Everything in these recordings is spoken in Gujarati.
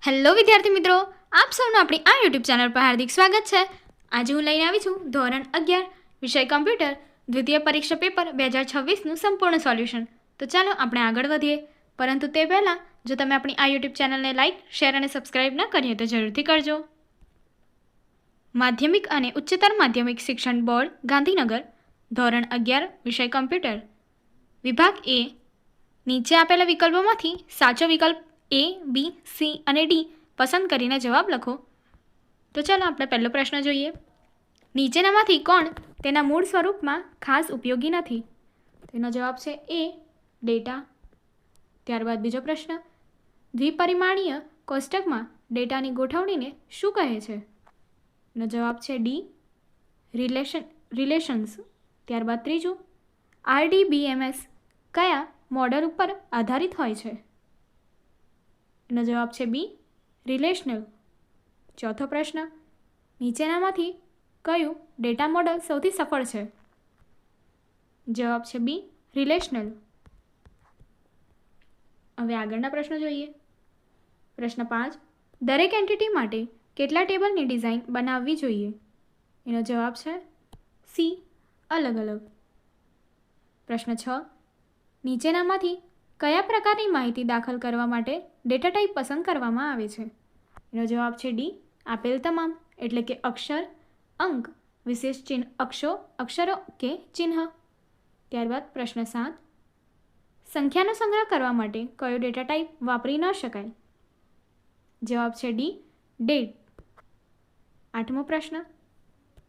હેલો વિદ્યાર્થી મિત્રો, આપ સૌનું આપણી આ યુટ્યુબ ચેનલ પર હાર્દિક સ્વાગત છે. આજે હું લઈને આવી છું ધોરણ 11 વિષય કમ્પ્યુટર દ્વિતીય પરીક્ષા પેપર 2026નું સંપૂર્ણ સોલ્યુશન. તો ચાલો આપણે આગળ વધીએ. પરંતુ તે પહેલાં જો તમે આપણી આ યુટ્યુબ ચેનલને લાઇક, શેર અને સબસ્ક્રાઇબ ન કરીએ તો જરૂરથી કરજો. માધ્યમિક અને ઉચ્ચતર માધ્યમિક શિક્ષણ બોર્ડ ગાંધીનગર ધોરણ 11 વિષય કમ્પ્યુટર વિભાગ એ નીચે આપેલા વિકલ્પોમાંથી સાચો વિકલ્પ A, B, C અને D પસંદ કરીને જવાબ લખો. તો ચાલો આપણે પહેલો પ્રશ્ન જોઈએ. નીચેનામાંથી કોણ તેના મૂળ સ્વરૂપમાં ખાસ ઉપયોગી નથી? તેનો જવાબ છે A, ડેટા. ત્યારબાદ બીજો પ્રશ્ન, દ્વિપરિમાણીય કોષ્ટકમાં ડેટાની ગોઠવણીને શું કહે છે? એનો જવાબ છે D, રિલેશન્સ. ત્યારબાદ ત્રીજું, RDBMS કયા મોડલ ઉપર આધારિત હોય છે? એનો જવાબ છે B, રિલેશનલ. ચોથો પ્રશ્ન, નીચેનામાંથી કયું ડેટા મોડલ સૌથી સફળ છે? જવાબ છે B, રિલેશનલ. હવે આગળના પ્રશ્નો જોઈએ. પ્રશ્ન 5, દરેક એન્ટિટી માટે કેટલા ટેબલની ડિઝાઇન બનાવવી જોઈએ? એનો જવાબ છે C, અલગ અલગ. પ્રશ્ન 6, નીચેનામાંથી કયા પ્રકારની માહિતી દાખલ કરવા માટે ડેટા ટાઈપ પસંદ કરવામાં આવે છે? એનો જવાબ છે D, આપેલ તમામ, એટલે કે અક્ષર, અંક, વિશેષ ચિહ્ન, અક્ષરો કે ચિહ્ન. ત્યારબાદ પ્રશ્ન 7, સંખ્યાનો સંગ્રહ કરવા માટે કયો ડેટા ટાઈપ વાપરી ન શકાય? જવાબ છે D, ડેટ. આઠમો પ્રશ્ન,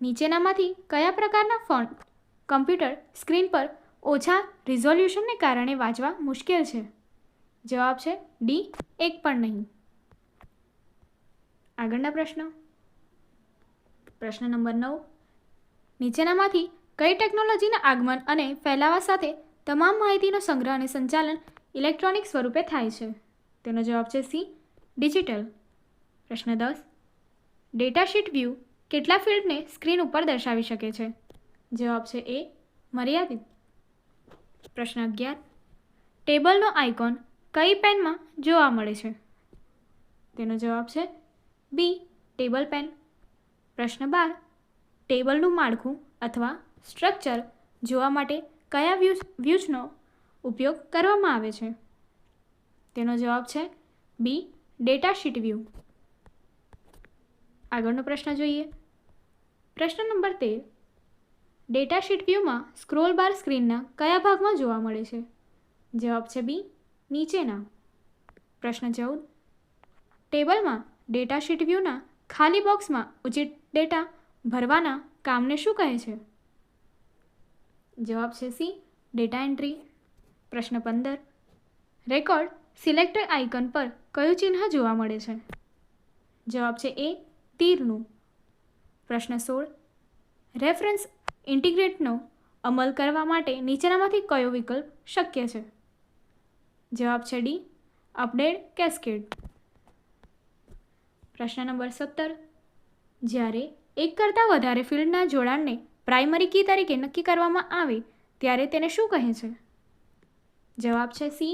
નીચેનામાંથી કયા પ્રકારના ફોન્ટ કમ્પ્યુટર સ્ક્રીન પર ઓછા રિઝોલ્યુશનને કારણે વાંચવા મુશ્કેલ છે? જવાબ છે D, એક પણ નહીં. આગળના પ્રશ્ન. પ્રશ્ન નંબર 9, નીચેનામાંથી કઈ ટેકનોલોજીના આગમન અને ફેલાવા સાથે તમામ માહિતીનો સંગ્રહ અને સંચાલન ઇલેક્ટ્રોનિક સ્વરૂપે થાય છે? તેનો જવાબ છે C, ડિજિટલ. પ્રશ્ન 10, ડેટા શીટ વ્યૂ કેટલા ફિલ્ડને સ્ક્રીન ઉપર દર્શાવી શકે છે? જવાબ છે A, મર્યાદિત. પ્રશ્ન 11, ટેબલનો આઇકોન કઈ પેનમાં જોવા મળે છે? તેનો જવાબ છે B, ટેબલ પેન. પ્રશ્ન 12, ટેબલનું માળખું અથવા સ્ટ્રક્ચર જોવા માટે કયા વ્યૂઝનો ઉપયોગ કરવામાં આવે છે? તેનો જવાબ છે B, ડેટા શીટ વ્યૂ. આગળનો પ્રશ્ન જોઈએ. પ્રશ્ન નંબર 13, ડેટા શીટ વ્યૂમાં સ્ક્રોલ બાર સ્ક્રીનના કયા ભાગમાં જોવા મળે છે? જવાબ છે B, નીચેના. પ્રશ્ન 14, ટેબલમાં ડેટા શીટ વ્યૂના ખાલી બોક્સમાં ઉચિત ડેટા ભરવાના કામને શું કહે છે? જવાબ છે C, ડેટા એન્ટ્રી. પ્રશ્ન 15, રેકોર્ડ સિલેક્ટર આઇકન પર કયું ચિહ્ન જોવા મળે છે? જવાબ છે A, તીરનું. પ્રશ્ન 16, રેફરન્સ ઇન્ટિગ્રેટનો અમલ કરવા માટે નીચેનામાંથી કયો વિકલ્પ શક્ય છે? જવાબ છે D, અપડેટ કેસ્કેડ. પ્રશ્ન નંબર 17, જ્યારે એક કરતાં વધારે ફિલ્ડના જોડાણને પ્રાઇમરી કી તરીકે નક્કી કરવામાં આવે ત્યારે તેને શું કહે છે? જવાબ છે C,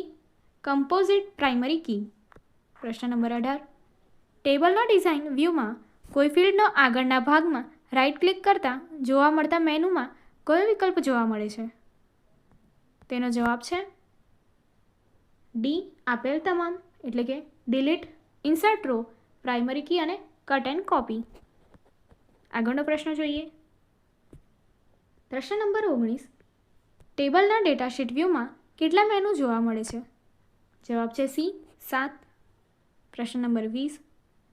કમ્પોઝિટ પ્રાઇમરી કી. પ્રશ્ન નંબર 18, ટેબલનો ડિઝાઇન વ્યૂમાં કોઈ ફિલ્ડનો આગળના ભાગમાં રાઇટ ક્લિક કરતાં જોવા મળતા મેનુમાં કયો વિકલ્પ જોવા મળે છે? તેનો જવાબ છે D, આપેલ તમામ, એટલે કે delete, insert row, primary key અને કટ એન્ડ કોપી. આગળનો પ્રશ્ન જોઈએ. પ્રશ્ન નંબર 19, ટેબલના ડેટા શીટ વ્યૂમાં કેટલા મેનુ જોવા મળે છે? જવાબ છે C, 7. પ્રશ્ન નંબર 20,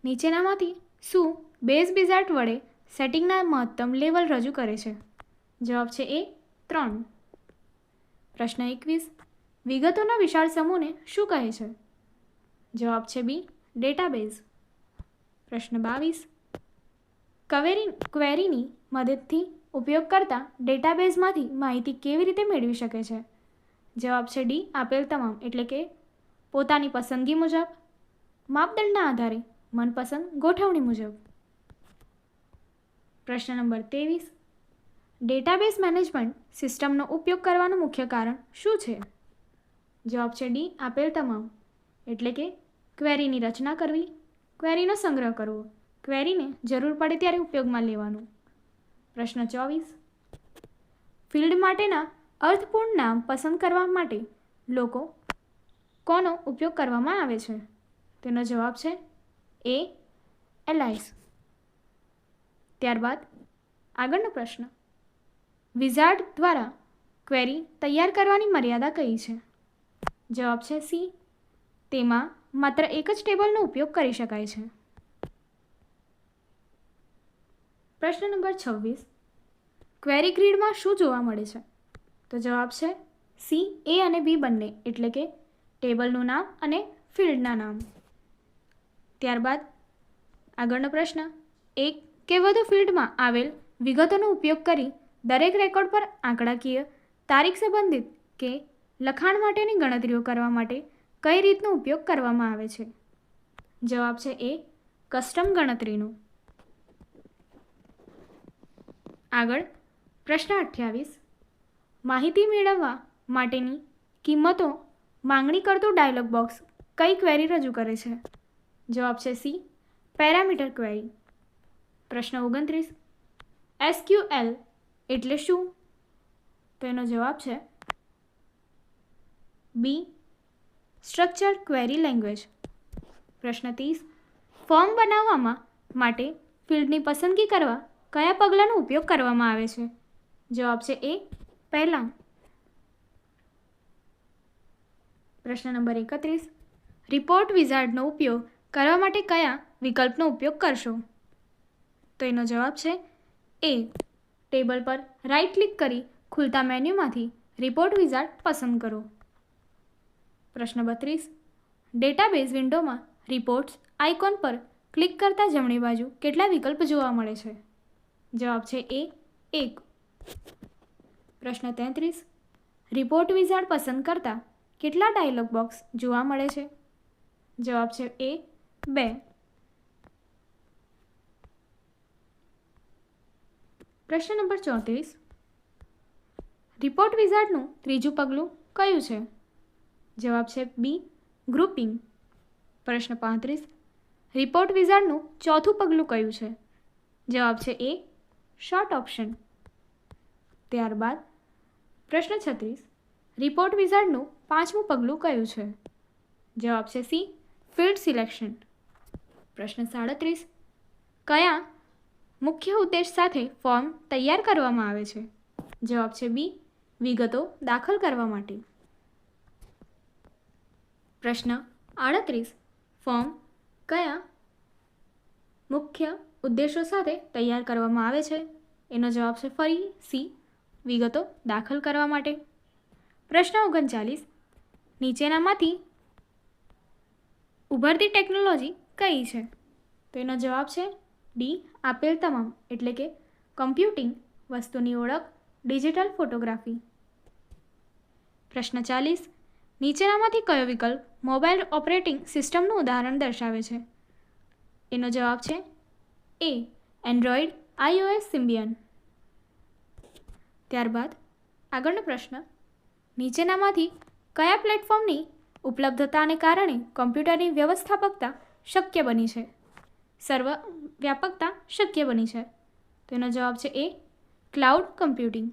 નીચેનામાંથી શું બેઝ વિઝાર્ડ વડે સેટિંગના મહત્તમ લેવલ રજૂ કરે છે? જવાબ છે A, 3. પ્રશ્ન 21, વિગતોના વિશાળ સમૂહને શું કહે છે? જવાબ છે B, ડેટાબેઝ. પ્રશ્ન 22, ક્વેરીની મદદથી ઉપયોગ કરતા ડેટાબેઝમાંથી માહિતી કેવી રીતે મેળવી શકે છે? જવાબ છે D, આપેલ તમામ, એટલે કે પોતાની પસંદગી મુજબ, માપદંડના આધારે, મનપસંદ ગોઠવણી મુજબ. પ્રશ્ન નંબર 23, ડેટાબેઝ મેનેજમેન્ટ સિસ્ટમનો ઉપયોગ કરવાનું મુખ્ય કારણ શું છે? જવાબ છે D, આપેલ તમામ, એટલે કે ક્વેરીની રચના કરવી, ક્વેરીનો સંગ્રહ કરવો. ક્વેરીને જરૂર પડે ત્યારે ઉપયોગમાં લેવાનું. પ્રશ્ન 24. ફિલ્ડ માટેના અર્થપૂર્ણ નામ પસંદ કરવા માટે કોનો ઉપયોગ કરવામાં આવે છે? તેનો જવાબ છે એ. એલાઇસ. ત્યારબાદ આગળનો પ્રશ્ન. વિઝાર્ડ દ્વારા ક્વેરી તૈયાર કરવાની મર્યાદા કઈ છે? જવાબ છે સી. તેમાં માત્ર એક જ ટેબલનો ઉપયોગ કરી શકાય છે. પ્રશ્ન નંબર 26. ક્વેરી ગ્રીડમાં શું જોવા મળે છે? તો જવાબ છે સી. એ અને બી બંને, એટલે કે ટેબલનું નામ અને ફિલ્ડના નામ. ત્યારબાદ આગળનો પ્રશ્ન. એક કે વધુ ફિલ્ડમાં આવેલ વિગતોનો ઉપયોગ કરી દરેક રેકોર્ડ પર આંકડાકીય, તારીખ સંબંધિત કે લખાણ માટેની ગણતરીઓ કરવા માટે કઈ રીતનો ઉપયોગ કરવામાં આવે છે? જવાબ છે એ. કસ્ટમ ગણતરીનો. આગળ પ્રશ્ન 28. માહિતી મેળવવા માટેની કિંમતો માંગણી કરતું ડાયલોગ બોક્સ કઈ ક્વેરી રજૂ કરે છે? જવાબ છે સી. Parameter query. પ્રશ્ન 29. SQL એટલે શું? તો એનો જવાબ છે બી. Structured query language. પ્રશ્ન 30. ફોર્મ બનાવવામાં માટે ફિલ્ડની પસંદગી કરવા કયા પગલાંનો ઉપયોગ કરવામાં આવે છે? જવાબ છે એ. પહેલા. પ્રશ્ન નંબર 31. રિપોર્ટ વિઝાર્ડનો ઉપયોગ કરવા માટે કયા વિકલ્પનો ઉપયોગ કરશો? તો એનો જવાબ છે એ. ટેબલ પર રાઇટ ક્લિક કરી ખુલતા મેન્યુમાંથી રિપોર્ટ વિઝાર્ડ પસંદ કરો. પ્રશ્ન 32. ડેટાબેઝ વિન્ડોમાં રિપોર્ટ્સ આઇકોન પર ક્લિક કરતા જમણી બાજુ કેટલા વિકલ્પ જોવા મળે છે? જવાબ છે એ. 1. પ્રશ્ન 33. રિપોર્ટ વિઝાર્ડ પસંદ કરતા કેટલા ડાયલોગ બોક્સ જોવા મળે છે? જવાબ છે એ. 2. પ્રશ્ન નંબર 34. રિપોર્ટ વિઝાર્ડનું ત્રીજું પગલું કયું છે? જવાબ છે બી. ગ્રુપિંગ. પ્રશ્ન 35. રિપોર્ટ વિઝાર્ડનું ચોથું પગલું કયું છે? જવાબ છે એ. Short option. ત્યારબાદ પ્રશ્ન 36. રિપોર્ટ વિઝાર્ડનું પાંચમું પગલું કયું છે? જવાબ છે સી. Field selection. પ્રશ્ન 37. કયા મુખ્ય ઉદ્દેશ સાથે ફોર્મ તૈયાર કરવામાં આવે છે? જવાબ છે બી. વિગતો દાખલ કરવા માટે. પ્રશ્ન 38. ફોર્મ કયા મુખ્ય ઉદ્દેશો સાથે તૈયાર કરવામાં આવે છે? એનો જવાબ છે ફરી સી. વિગતો દાખલ કરવા માટે. પ્રશ્ન 39. નીચેનામાંથી ઉભરતી ટેકનોલોજી કઈ છે? તો એનો જવાબ છે ડી. આપેલ તમામ, એટલે કે કમ્પ્યુટિંગ, વસ્તુની ઓળખ, ડિજિટલ ફોટોગ્રાફી. પ્રશ્ન 40. નીચેનામાંથી કયો વિકલ્પ મોબાઈલ ઓપરેટિંગ સિસ્ટમનું ઉદાહરણ દર્શાવે છે? એનો જવાબ છે એ. Android iOS સિમ્બિયન. ત્યારબાદ આગળનો પ્રશ્ન. નીચેનામાંથી કયા પ્લેટફોર્મની ઉપલબ્ધતાને કારણે કમ્પ્યુટરની વ્યવસ્થાપકતા શક્ય બની છે? સર્વવ્યાપકતા શક્ય બની છે. તેનો જવાબ છે એ. Cloud computing.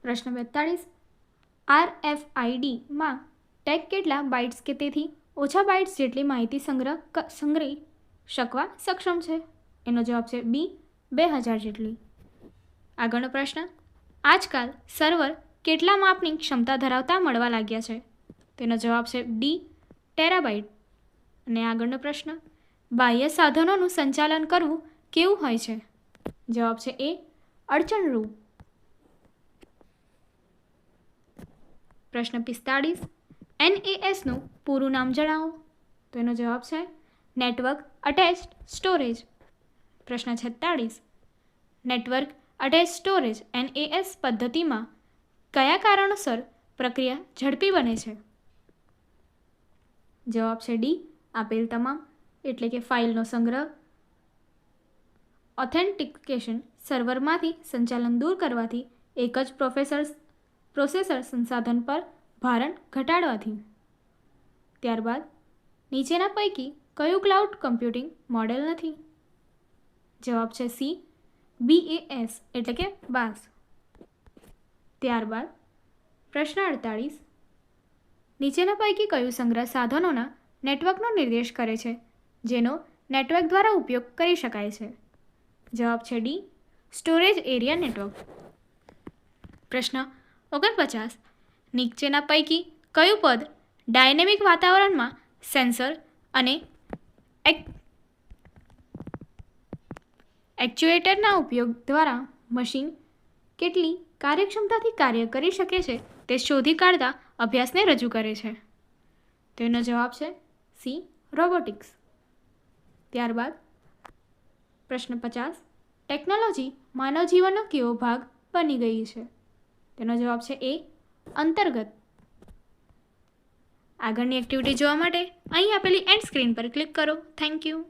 પ્રશ્ન 42. RFIDમાં ટેગ કેટલા બાઇટ્સ કે તેથી ઓછા બાઇટ્સ જેટલી માહિતી સંગ્રહી શકવા સક્ષમ છે? એનો જવાબ છે બી. 2000 જેટલી. આગળનો પ્રશ્ન. આજકાલ સર્વર કેટલા માપની ક્ષમતા ધરાવતા મળવા લાગ્યા છે? તેનો જવાબ છે ડી. ટેરાબાઇટ. અને આગળનો પ્રશ્ન. બાહ્ય સાધનોનું સંચાલન કરવું કેવું હોય છે? જવાબ છે એ. અડચણરૂપ. પ્રશ્ન 45. NASનું પૂરું નામ જણાવો. તો એનો જવાબ છે નેટવર્ક અટેચ્ડ સ્ટોરેજ. પ્રશ્ન 46. નેટવર્ક અટેચ્ડ સ્ટોરેજ NAS પદ્ધતિમાં કયા કારણોસર પ્રક્રિયા ઝડપી બને છે? જવાબ છે ડી. આપેલ તમામ, એટલે કે ફાઇલનો સંગ્રહ, ઓથેન્ટિકેશન, સર્વરમાંથી સંચાલન દૂર કરવાથી, એક જ પ્રોસેસર સંસાધન પર ભારણ ઘટાડવાથી. ત્યારબાદ નીચેના પૈકી કયું ક્લાઉડ કમ્પ્યુટિંગ મોડેલ નથી? જવાબ છે સી, BAS એટલે કે બાસ. ત્યારબાદ પ્રશ્ન 48, નીચેના પૈકી કયું સંગ્રહ સાધનોના નેટવર્કનો નિર્દેશ કરે છે જેનો નેટવર્ક દ્વારા ઉપયોગ કરી શકાય છે? જવાબ છે ડી, સ્ટોરેજ એરિયા નેટવર્ક. પ્રશ્ન 49, નીચેના પૈકી કયું પદ ડાયનેમિક વાતાવરણમાં સેન્સર અને એક્ચ્યુએટરના ઉપયોગ દ્વારા મશીન કેટલી કાર્યક્ષમતાથી કાર્ય કરી શકે છે તે શોધી કાઢતા અભ્યાસને રજૂ કરે છે? તેનો જવાબ છે સી, રોબોટિક્સ. ત્યારબાદ પ્રશ્ન 50, ટેકનોલોજી માનવ જીવનનો કેવો ભાગ બની ગઈ છે? તેનો જવાબ છે એ, અંતર્ગત. આગળની એક્ટિવિટી જોવા માટે અહીં આપેલી એન્ડ સ્ક્રીન પર ક્લિક કરો. Thank you.